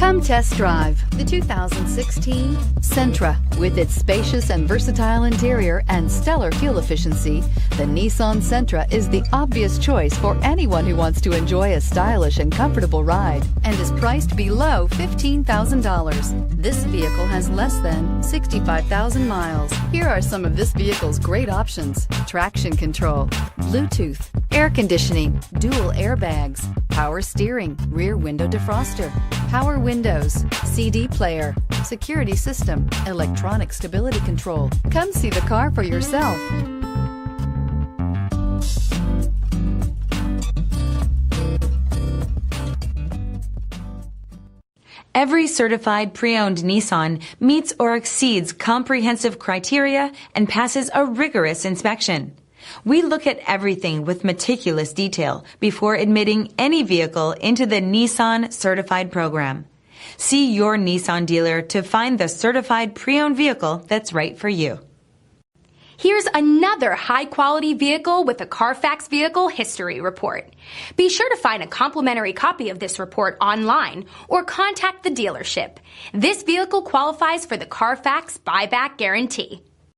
Come test drive the 2016 Sentra. With its spacious and versatile interior and stellar fuel efficiency, the Nissan Sentra is the obvious choice for anyone who wants to enjoy a stylish and comfortable ride and is priced below $15,000. This vehicle has less than 65,000 miles. Here are some of this vehicle's great options: traction control, Bluetooth, air conditioning, dual airbags, power steering, rear window defroster, power windows, CD player, security system, electronic stability control. Come see the car for yourself. Every certified pre-owned Nissan meets or exceeds comprehensive criteria and passes a rigorous inspection. We look at everything with meticulous detail before admitting any vehicle into the Nissan Certified Program. See your Nissan dealer to find the certified pre-owned vehicle that's right for you. Here's another high-quality vehicle with a Carfax Vehicle History Report. Be sure to find a complimentary copy of this report online or contact the dealership. This vehicle qualifies for the Carfax Buyback Guarantee.